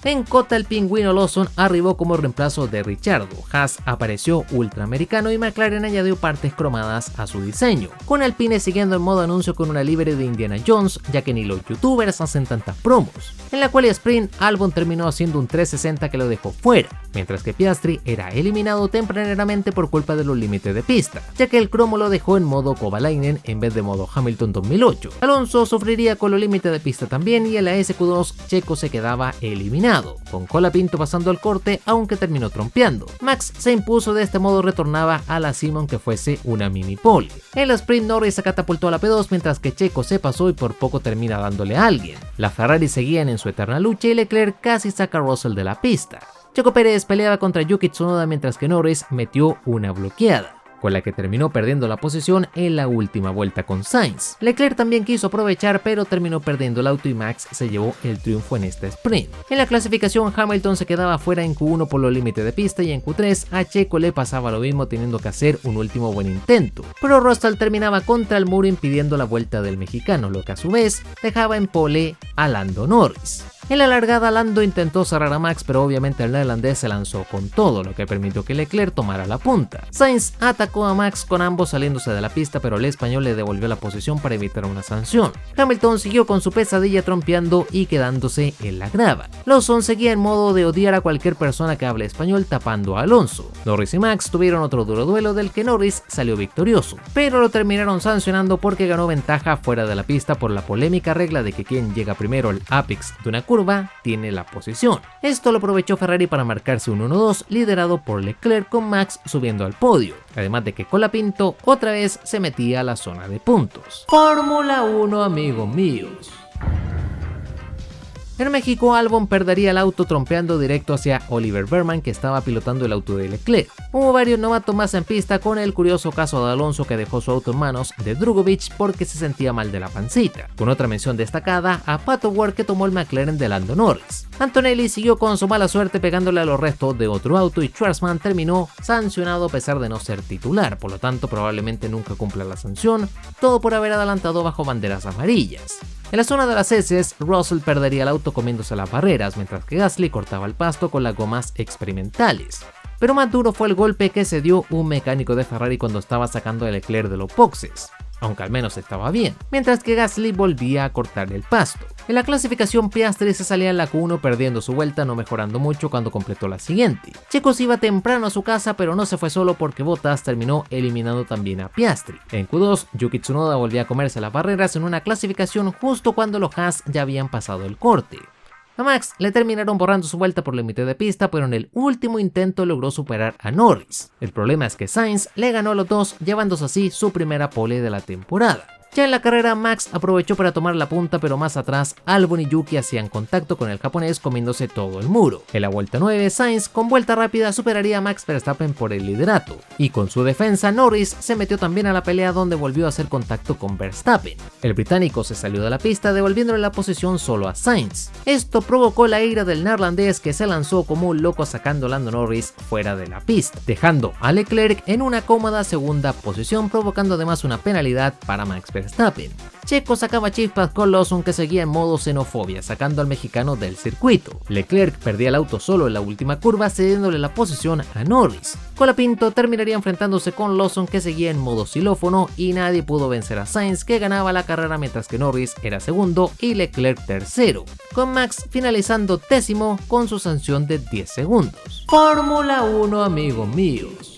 En Cota el pingüino Lawson arribó como reemplazo de Ricciardo, Haas apareció ultraamericano y McLaren añadió partes cromadas a su diseño, con Alpine siguiendo en modo anuncio con una livery de Indiana Jones, ya que ni los youtubers hacen tantas promos. En la quali sprint, Albon terminó haciendo un 360 que lo dejó fuera, mientras que Piastri era eliminado tempraneramente por culpa de los límites de pista, ya que el cromo lo dejó en modo Kovalainen en vez de modo Hamilton 2008. Alonso sufriría con los límites de pista también y en la SQ2 Checo se quedaba eliminado, con Colapinto pasando el corte aunque terminó trompeando. Max se impuso, de este modo retornaba a la cima aunque fuese una mini pole. En la sprint Norris se catapultó a la P2 mientras que Checo se pasó y por poco termina dándole a alguien. Las Ferrari seguían en su eterna lucha y Leclerc casi saca a Russell de la pista. Checo Pérez peleaba contra Yuki Tsunoda mientras que Norris metió una bloqueada, con la que terminó perdiendo la posición en la última vuelta con Sainz. Leclerc también quiso aprovechar, pero terminó perdiendo el auto y Max se llevó el triunfo en este sprint. En la clasificación, Hamilton se quedaba fuera en Q1 por los límites de pista y en Q3 a Checo le pasaba lo mismo, teniendo que hacer un último buen intento, pero Russell terminaba contra el muro impidiendo la vuelta del mexicano, lo que a su vez dejaba en pole a Lando Norris. En la largada, Lando intentó cerrar a Max, pero obviamente el neerlandés se lanzó con todo, lo que permitió que Leclerc tomara la punta. Sainz atacó a Max con ambos saliéndose de la pista, pero el español le devolvió la posición para evitar una sanción. Hamilton siguió con su pesadilla trompeando y quedándose en la grava. Lawson seguía en modo de odiar a cualquier persona que hable español, tapando a Alonso. Norris y Max tuvieron otro duro duelo del que Norris salió victorioso, pero lo terminaron sancionando porque ganó ventaja fuera de la pista por la polémica regla de que quien llega primero al apex de una curva tiene la posición. Esto lo aprovechó Ferrari para marcarse un 1-2 liderado por Leclerc, con Max subiendo al podio, además de que Colapinto otra vez se metía a la zona de puntos. Fórmula 1, amigos míos. En México, Albon perdería el auto trompeando directo hacia Oliver Berman, que estaba pilotando el auto de Leclerc. Hubo varios novatos más en pista, con el curioso caso de Alonso, que dejó su auto en manos de Drugovich porque se sentía mal de la pancita, con otra mención destacada a Pato Ward, que tomó el McLaren de Lando Norris. Antonelli siguió con su mala suerte pegándole a los restos de otro auto y Schwarzman terminó sancionado a pesar de no ser titular, por lo tanto probablemente nunca cumpla la sanción, todo por haber adelantado bajo banderas amarillas. En la zona de las heces, Russell perdería el auto comiéndose las barreras, mientras que Gasly cortaba el pasto con las gomas experimentales. Pero más duro fue el golpe que se dio un mecánico de Ferrari cuando estaba sacando a Leclerc de los boxes, aunque al menos estaba bien, mientras que Gasly volvía a cortar el pasto. En la clasificación, Piastri se salía en la Q1 perdiendo su vuelta, no mejorando mucho cuando completó la siguiente. Checo se iba temprano a su casa, pero no se fue solo porque Bottas terminó eliminando también a Piastri. En Q2, Yuki Tsunoda volvía a comerse las barreras en una clasificación justo cuando los Haas ya habían pasado el corte. A Max le terminaron borrando su vuelta por límite de pista, pero en el último intento logró superar a Norris. El problema es que Sainz le ganó a los dos, llevándose así su primera pole de la temporada. Ya en la carrera, Max aprovechó para tomar la punta, pero más atrás Albon y Yuki hacían contacto con el japonés comiéndose todo el muro. En la vuelta 9, Sainz con vuelta rápida superaría a Max Verstappen por el liderato, y con su defensa Norris se metió también a la pelea, donde volvió a hacer contacto con Verstappen. El británico se salió de la pista devolviéndole la posición solo a Sainz. Esto provocó la ira del neerlandés, que se lanzó como un loco sacando a Lando Norris fuera de la pista, dejando a Leclerc en una cómoda segunda posición, provocando además una penalidad para Max Verstappen. Verstappen. Checo sacaba chispas con Lawson, que seguía en modo xenofobia, sacando al mexicano del circuito. Leclerc perdía el auto solo en la última curva, cediéndole la posición a Norris. Colapinto terminaría enfrentándose con Lawson, que seguía en modo xilófono, y nadie pudo vencer a Sainz, que ganaba la carrera mientras que Norris era segundo y Leclerc tercero, con Max finalizando décimo con su sanción de 10 segundos. Fórmula 1, amigos míos.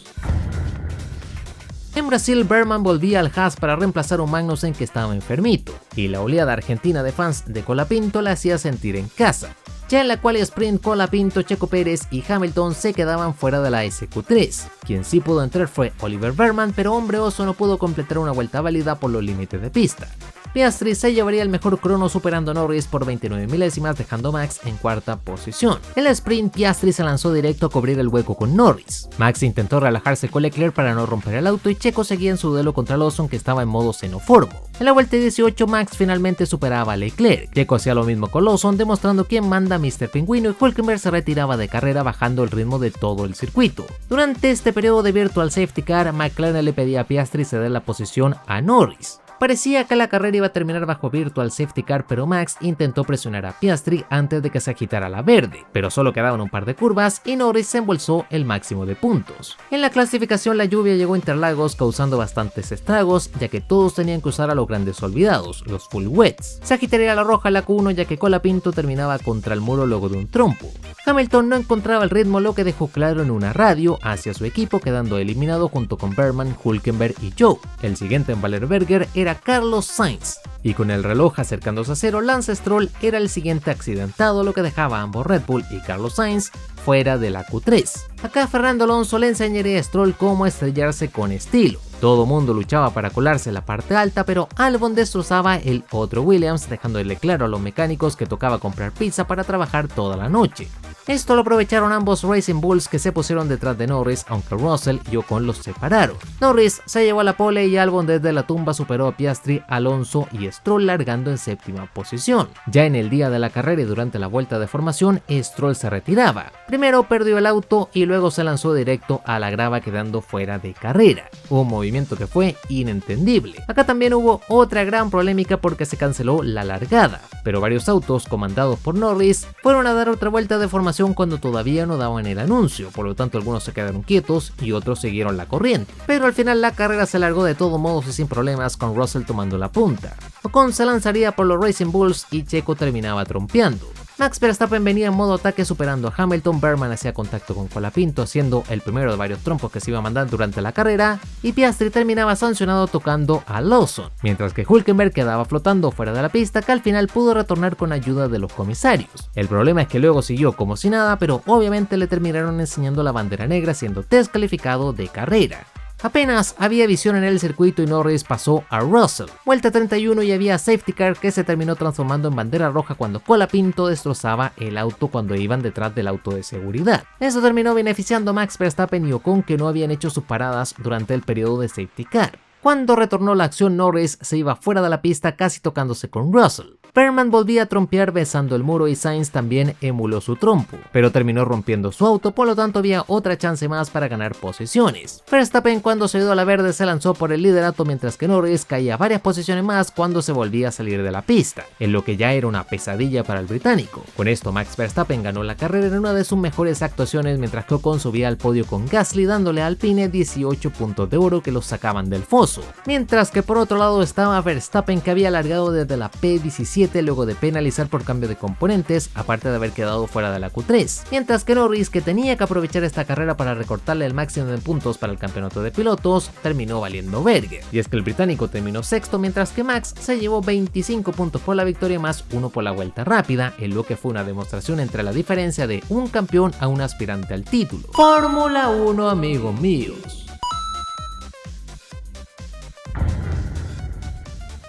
En Brasil, Bergman volvía al Haas para reemplazar a un Magnussen que estaba enfermito, y la oleada argentina de fans de Colapinto la hacía sentir en casa. Ya en la quali sprint, Colapinto, Checo Pérez y Hamilton se quedaban fuera de la SQ3. Quien sí pudo entrar fue Oliver Bergman, pero Hombre Oso no pudo completar una vuelta válida por los límites de pista. Piastri se llevaría el mejor crono superando a Norris por 29 milésimas, dejando a Max en cuarta posición. En el sprint, Piastri se lanzó directo a cubrir el hueco con Norris. Max intentó relajarse con Leclerc para no romper el auto, y Checo seguía en su duelo contra Lawson, que estaba en modo xenoformo. En la vuelta 18, Max finalmente superaba a Leclerc. Checo hacía lo mismo con Lawson, demostrando quién manda Mr. Pingüino, y Hülkenberg se retiraba de carrera bajando el ritmo de todo el circuito. Durante este periodo de Virtual Safety Car, McLaren le pedía a Piastri ceder la posición a Norris. Parecía que la carrera iba a terminar bajo Virtual Safety Car, pero Max intentó presionar a Piastri antes de que se agitara la verde, pero solo quedaban un par de curvas y Norris se embolsó el máximo de puntos. En la clasificación, la lluvia llegó a Interlagos, causando bastantes estragos, ya que todos tenían que usar a los grandes olvidados, los full wets. Se agitaría la roja en la Q1, ya que Colapinto terminaba contra el muro luego de un trompo. Hamilton no encontraba el ritmo, lo que dejó claro en una radio hacia su equipo, quedando eliminado junto con Bergman, Hülkenberg y Joe. El siguiente en valer Berger era Carlos Sainz, y con el reloj acercándose a cero, Lance Stroll era el siguiente accidentado, lo que dejaba a ambos Red Bull y Carlos Sainz fuera de la Q3. Acá Fernando Alonso le enseñaría a Stroll cómo estrellarse con estilo. Todo mundo luchaba para colarse en la parte alta, pero Albon destrozaba el otro Williams, dejándole claro a los mecánicos que tocaba comprar pizza para trabajar toda la noche. Esto lo aprovecharon ambos Racing Bulls, que se pusieron detrás de Norris, aunque Russell y Ocon los separaron. Norris se llevó a la pole y Albon desde la tumba superó a Piastri, Alonso y Stroll, largando en séptima posición. Ya en el día de la carrera y durante la vuelta de formación, Stroll se retiraba. Primero perdió el auto y luego se lanzó directo a la grava, quedando fuera de carrera. Un movimiento que fue inentendible. Acá también hubo otra gran polémica porque se canceló la largada, pero varios autos comandados por Norris fueron a dar otra vuelta de formación cuando todavía no daban el anuncio, por lo tanto algunos se quedaron quietos y otros siguieron la corriente. Pero al final la carrera se largó de todos modos y sin problemas, con Russell tomando la punta. Ocon se lanzaría por los Racing Bulls y Checo terminaba trompeando. Max Verstappen venía en modo ataque superando a Hamilton, Bergman hacía contacto con Colapinto, siendo el primero de varios trompos que se iba a mandar durante la carrera, y Piastri terminaba sancionado tocando a Lawson, mientras que Hülkenberg quedaba flotando fuera de la pista, que al final pudo retornar con ayuda de los comisarios. El problema es que luego siguió como si nada, pero obviamente le terminaron enseñando la bandera negra, siendo descalificado de carrera. Apenas había visión en el circuito y Norris pasó a Russell. Vuelta 31 y había safety car, que se terminó transformando en bandera roja cuando Colapinto destrozaba el auto cuando iban detrás del auto de seguridad. Eso terminó beneficiando a Max Verstappen y Ocon, que no habían hecho sus paradas durante el periodo de safety car. Cuando retornó la acción, Norris se iba fuera de la pista, casi tocándose con Russell. Bergman volvía a trompear besando el muro y Sainz también emuló su trompo, pero terminó rompiendo su auto, por lo tanto había otra chance más para ganar posiciones. Verstappen, cuando se dio a la verde, se lanzó por el liderato, mientras que Norris caía varias posiciones más cuando se volvía a salir de la pista, en lo que ya era una pesadilla para el británico. Con esto, Max Verstappen ganó la carrera en una de sus mejores actuaciones, mientras que Ocon subía al podio con Gasly, dándole a Alpine 18 puntos de oro que los sacaban del foso. Mientras que por otro lado estaba Verstappen, que había largado desde la P17 luego de penalizar por cambio de componentes, aparte de haber quedado fuera de la Q3, mientras que Norris, que tenía que aprovechar esta carrera para recortarle el máximo de puntos para el campeonato de pilotos, terminó valiendo Berger. Y es que el británico terminó sexto, mientras que Max se llevó 25 puntos por la victoria más 1 por la vuelta rápida, en lo que fue una demostración entre la diferencia de un campeón a un aspirante al título. Fórmula 1, amigos míos.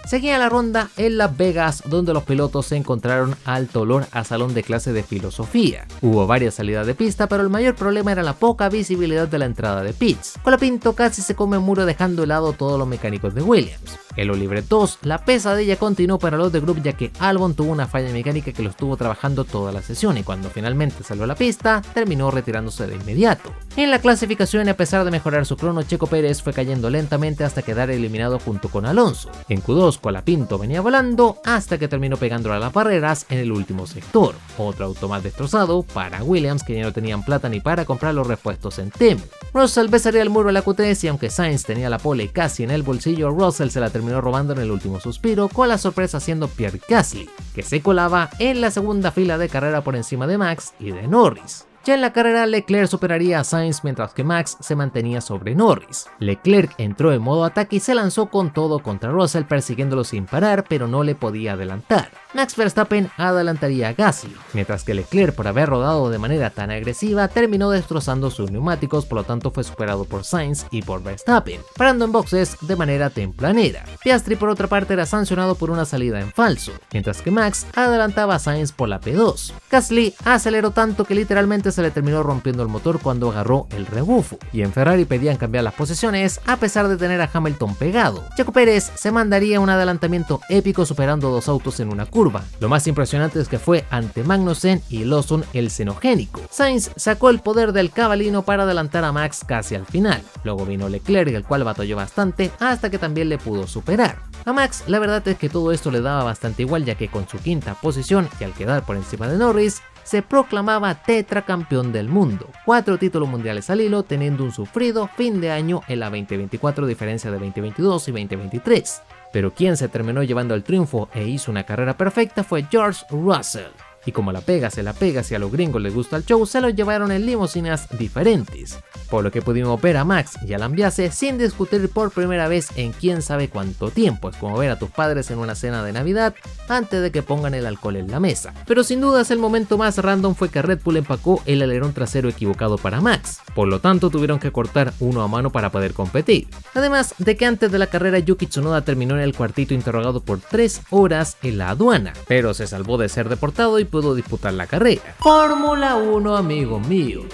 Seguía la ronda en Las Vegas, donde los pilotos se encontraron alto olor a salón de clase de filosofía. Hubo varias salidas de pista, pero el mayor problema era la poca visibilidad de la entrada de pits. Colapinto casi se come un muro, dejando helado todos los mecánicos de Williams. En los libres 2, la pesadilla continuó para los de Group, ya que Albon tuvo una falla mecánica que lo estuvo trabajando toda la sesión y cuando finalmente salió a la pista, terminó retirándose de inmediato. En la clasificación, a pesar de mejorar su crono, Checo Pérez fue cayendo lentamente hasta quedar eliminado junto con Alonso. En Q2, Colapinto venía volando hasta que terminó pegándole a las barreras en el último sector. Otro auto más destrozado para Williams, que ya no tenían plata ni para comprar los repuestos en Temu. Russell besaría el muro en la Q3 y aunque Sainz tenía la pole casi en el bolsillo, Russell se la terminó robando en el último suspiro, con la sorpresa siendo Pierre Gasly, que se colaba en la segunda fila de carrera por encima de Max y de Norris. Ya en la carrera, Leclerc superaría a Sainz mientras que Max se mantenía sobre Norris. Leclerc entró en modo ataque y se lanzó con todo contra Russell persiguiéndolo sin parar, pero no le podía adelantar. Max Verstappen adelantaría a Gasly, mientras que Leclerc, por haber rodado de manera tan agresiva, terminó destrozando sus neumáticos, por lo tanto fue superado por Sainz y por Verstappen, parando en boxes de manera tempranera. Piastri por otra parte era sancionado por una salida en falso, mientras que Max adelantaba a Sainz por la P2. Gasly aceleró tanto que literalmente se le terminó rompiendo el motor cuando agarró el rebufo, y en Ferrari pedían cambiar las posiciones a pesar de tener a Hamilton pegado. Checo Pérez se mandaría un adelantamiento épico superando dos autos en una curva. Lo más impresionante es que fue ante Magnussen y Lawson el xenogénico. Sainz sacó el poder del cabalino para adelantar a Max casi al final. Luego vino Leclerc, el cual batalló bastante hasta que también le pudo superar. A Max la verdad es que todo esto le daba bastante igual, ya que con su quinta posición y al quedar por encima de Norris, se proclamaba tetracampeón del mundo, 4 títulos mundiales al hilo, teniendo un sufrido fin de año en la 2024 a diferencia de 2022 y 2023. Pero quien se terminó llevando el triunfo e hizo una carrera perfecta fue George Russell. Y como la pega se la pega, si a los gringos les gusta el show, se lo llevaron en limusinas diferentes. Por lo que pudimos ver a Max y a Lambiase sin discutir por primera vez en quién sabe cuánto tiempo. Es como ver a tus padres en una cena de Navidad antes de que pongan el alcohol en la mesa. Pero sin dudas el momento más random fue que Red Bull empacó el alerón trasero equivocado para Max. Por lo tanto tuvieron que cortar uno a mano para poder competir. Además de que antes de la carrera Yuki Tsunoda terminó en el cuartito interrogado por 3 horas en la aduana, pero se salvó de ser deportado y pudo disputar la carrera. Fórmula 1, amigos míos.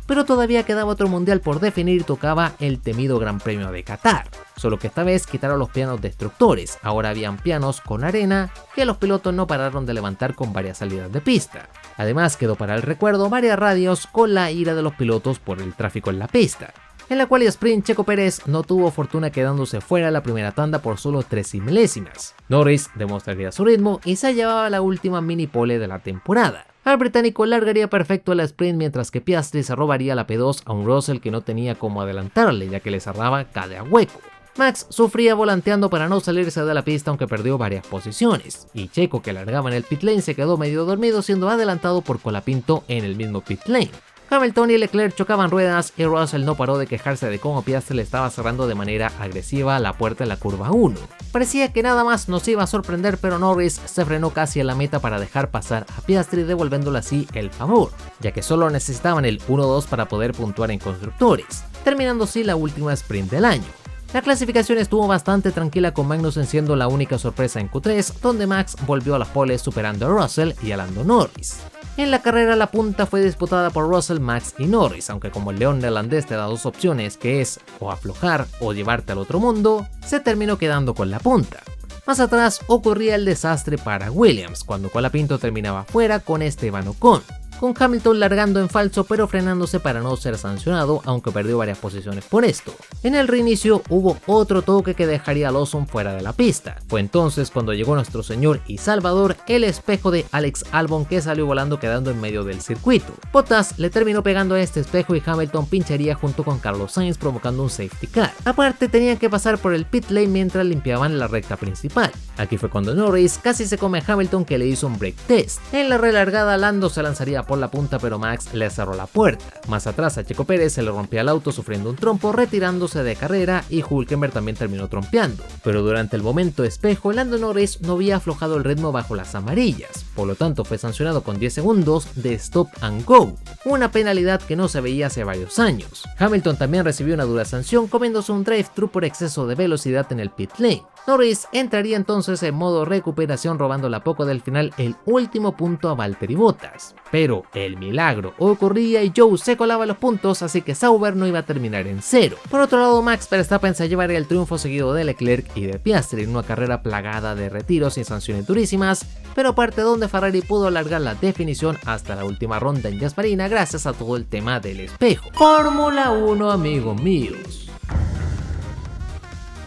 Pero todavía quedaba otro mundial por definir y tocaba el temido Gran Premio de Qatar. Solo que esta vez quitaron los pianos destructores, ahora habían pianos con arena que los pilotos no pararon de levantar con varias salidas de pista. Además quedó para el recuerdo varias radios con la ira de los pilotos por el tráfico en la pista. En la cual sprint Checo Pérez no tuvo fortuna quedándose fuera la primera tanda por solo 3 milésimas. Norris demostraría su ritmo y se llevaba la última mini pole de la temporada. Al británico largaría perfecto la sprint mientras que Piastri se robaría la P2 a un Russell que no tenía cómo adelantarle ya que le cerraba cada hueco. Max sufría volanteando para no salirse de la pista aunque perdió varias posiciones, y Checo que largaba en el pit lane se quedó medio dormido siendo adelantado por Colapinto en el mismo pit lane. Hamilton y Leclerc chocaban ruedas y Russell no paró de quejarse de cómo Piastri le estaba cerrando de manera agresiva la puerta en la curva 1. Parecía que nada más nos iba a sorprender, pero Norris se frenó casi en la meta para dejar pasar a Piastri, devolviéndole así el favor, ya que solo necesitaban el 1-2 para poder puntuar en constructores, terminando así la última sprint del año. La clasificación estuvo bastante tranquila con Magnussen siendo la única sorpresa en Q3, donde Max volvió a las poles superando a Russell y a Lando Norris. En la carrera la punta fue disputada por Russell, Max y Norris, aunque como el león neerlandés te da dos opciones que es o aflojar o llevarte al otro mundo, se terminó quedando con la punta. Más atrás ocurría el desastre para Williams, cuando Colapinto terminaba fuera con Esteban Ocon, con Hamilton largando en falso pero frenándose para no ser sancionado, aunque perdió varias posiciones por esto. En el reinicio hubo otro toque que dejaría a Lawson fuera de la pista. Fue entonces cuando llegó nuestro señor y salvador, el espejo de Alex Albon, que salió volando quedando en medio del circuito. Bottas le terminó pegando a este espejo y Hamilton pincharía junto con Carlos Sainz provocando un safety car. Aparte tenían que pasar por el pit lane mientras limpiaban la recta principal. Aquí fue cuando Norris casi se come a Hamilton, que le hizo un brake test. En la relargada Lando se lanzaría por la punta pero Max le cerró la puerta. Más atrás a Checo Pérez se le rompía el auto sufriendo un trompo, retirándose de carrera, y Hülkenberg también terminó trompeando. Pero durante el momento espejo, Lando Norris no había aflojado el ritmo bajo las amarillas, por lo tanto fue sancionado con 10 segundos de stop and go, una penalidad que no se veía hace varios años. Hamilton también recibió una dura sanción comiéndose un drive-thru por exceso de velocidad en el pit lane. Norris entraría entonces en modo recuperación robándole a poco del final el último punto a Valtteri Bottas, pero Pero el milagro ocurría y Zhou se colaba los puntos, así que Sauber no iba a terminar en cero. Por otro lado, Max Verstappen se llevaría el triunfo seguido de Leclerc y de Piastri en una carrera plagada de retiros y sanciones durísimas, pero parte donde Ferrari pudo alargar la definición hasta la última ronda en Yas Marina gracias a todo el tema del espejo. Fórmula 1, amigos míos.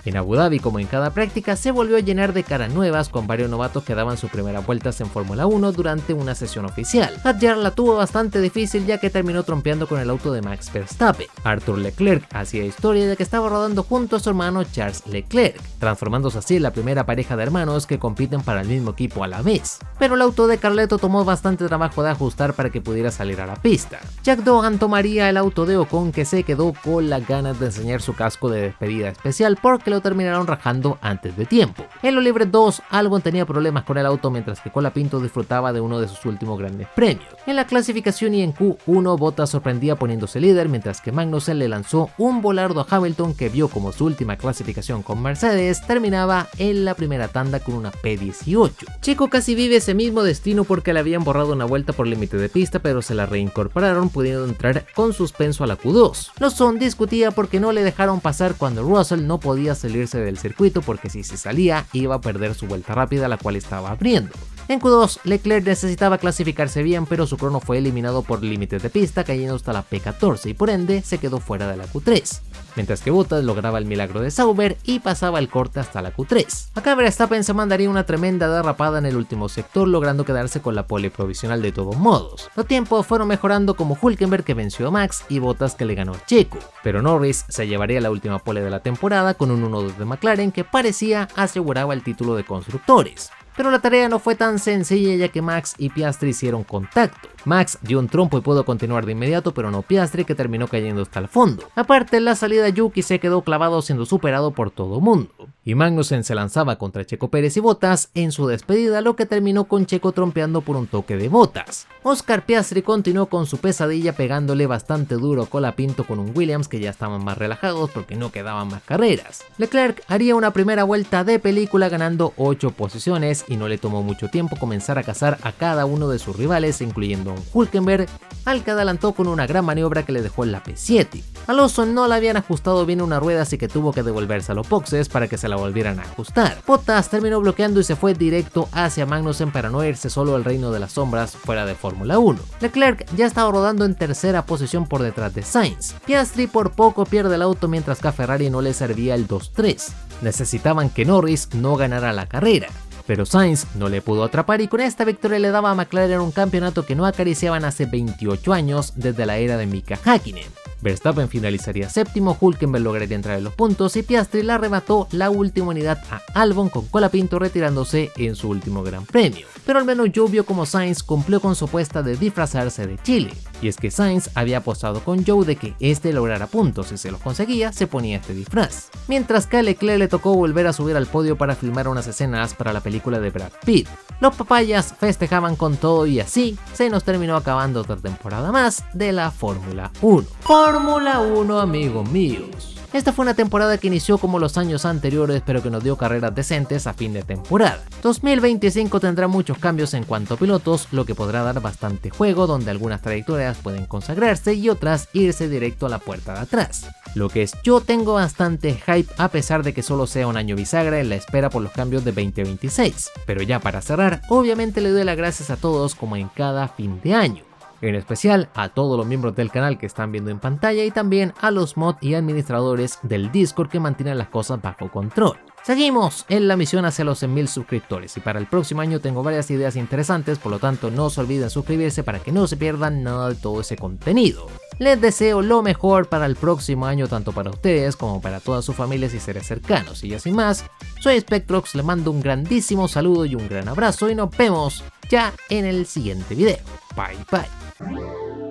En Abu Dhabi, como en cada práctica, se volvió a llenar de caras nuevas con varios novatos que daban sus primeras vueltas en Fórmula 1 durante una sesión oficial. Hadjar la tuvo bastante difícil ya que terminó trompeando con el auto de Max Verstappen. Arthur Leclerc hacía historia de que estaba rodando junto a su hermano Charles Leclerc, transformándose así en la primera pareja de hermanos que compiten para el mismo equipo a la vez. Pero el auto de Carleto tomó bastante trabajo de ajustar para que pudiera salir a la pista. Jack Doohan tomaría el auto de Ocon, que se quedó con las ganas de enseñar su casco de despedida especial porque lo terminaron rajando antes de tiempo. En los libres 2, Albon tenía problemas con el auto mientras que Colapinto disfrutaba de uno de sus últimos grandes premios. En la clasificación y en Q1, Bottas sorprendía poniéndose líder mientras que Magnussen le lanzó un volardo a Hamilton, que vio como su última clasificación con Mercedes terminaba en la primera tanda con una P18. Checo casi vive ese mismo destino porque le habían borrado una vuelta por límite de pista, pero se la reincorporaron pudiendo entrar con suspenso a la Q2. Lawson discutía porque no le dejaron pasar cuando Russell no podía salirse del circuito porque si se salía iba a perder su vuelta rápida, la cual estaba abriendo. En Q2, Leclerc necesitaba clasificarse bien, pero su crono fue eliminado por límites de pista, cayendo hasta la P14 y por ende se quedó fuera de la Q3. Mientras que Bottas lograba el milagro de Sauber y pasaba el corte hasta la Q3. Acá Verstappen se mandaría una tremenda derrapada en el último sector, logrando quedarse con la pole provisional de todos modos. Los tiempos fueron mejorando como Hülkenberg, que venció a Max, y Bottas, que le ganó a Checo. Pero Norris se llevaría la última pole de la temporada con un 1-2 de McLaren que parecía aseguraba el título de constructores. Pero la tarea no fue tan sencilla ya que Max y Piastri hicieron contacto. Max dio un trompo y pudo continuar de inmediato, pero no Piastri, que terminó cayendo hasta el fondo. Aparte, en la salida Yuki se quedó clavado siendo superado por todo mundo. Y Magnussen se lanzaba contra Checo Pérez y Bottas en su despedida, lo que terminó con Checo trompeando por un toque de Bottas. Oscar Piastri continuó con su pesadilla pegándole bastante duro a Colapinto con un Williams que ya estaban más relajados porque no quedaban más carreras. Leclerc haría una primera vuelta de película ganando 8 posiciones y no le tomó mucho tiempo comenzar a cazar a cada uno de sus rivales, incluyendo a Hülkenberg, al que adelantó con una gran maniobra que le dejó en la P7. A Lawson no le habían ajustado bien una rueda, así que tuvo que devolverse a los boxes para que se la volvieran a ajustar. Bottas terminó bloqueando y se fue directo hacia Magnussen para no irse solo al reino de las sombras fuera de Fórmula 1. Leclerc ya estaba rodando en tercera posición por detrás de Sainz. Piastri por poco pierde el auto mientras que a Ferrari no le servía el 2-3. Necesitaban que Norris no ganara la carrera, pero Sainz no le pudo atrapar y con esta victoria le daba a McLaren un campeonato que no acariciaban hace 28 años desde la era de Mika Häkkinen. Verstappen finalizaría séptimo, Hülkenberg lograría entrar en los puntos y Piastri le arrebató la última unidad a Albon, con Colapinto retirándose en su último gran premio. Pero al menos Joe vio como Sainz cumplió con su apuesta de disfrazarse de Chile. Y es que Sainz había apostado con Joe de que este lograra puntos y si los conseguía se ponía este disfraz. Mientras que a Leclerc le tocó volver a subir al podio para filmar unas escenas para la película de Brad Pitt. Los papayas festejaban con todo y así se nos terminó acabando otra temporada más de la Fórmula 1. Fórmula 1, amigos míos. Esta fue una temporada que inició como los años anteriores, pero que nos dio carreras decentes a fin de temporada. 2025 tendrá muchos cambios en cuanto a pilotos, lo que podrá dar bastante juego, donde algunas trayectorias pueden consagrarse y otras irse directo a la puerta de atrás. Lo que es, yo tengo bastante hype a pesar de que solo sea un año bisagra en la espera por los cambios de 2026. Pero ya para cerrar, obviamente le doy las gracias a todos como en cada fin de año. En especial a todos los miembros del canal que están viendo en pantalla y también a los mods y administradores del Discord que mantienen las cosas bajo control. Seguimos en la misión hacia los 100.000 suscriptores y para el próximo año tengo varias ideas interesantes, por lo tanto no se olviden suscribirse para que no se pierdan nada de todo ese contenido. Les deseo lo mejor para el próximo año tanto para ustedes como para todas sus familias y seres cercanos. Y así más, soy Spectrox, le mando un grandísimo saludo y un gran abrazo y nos vemos ya en el siguiente video. Bye bye.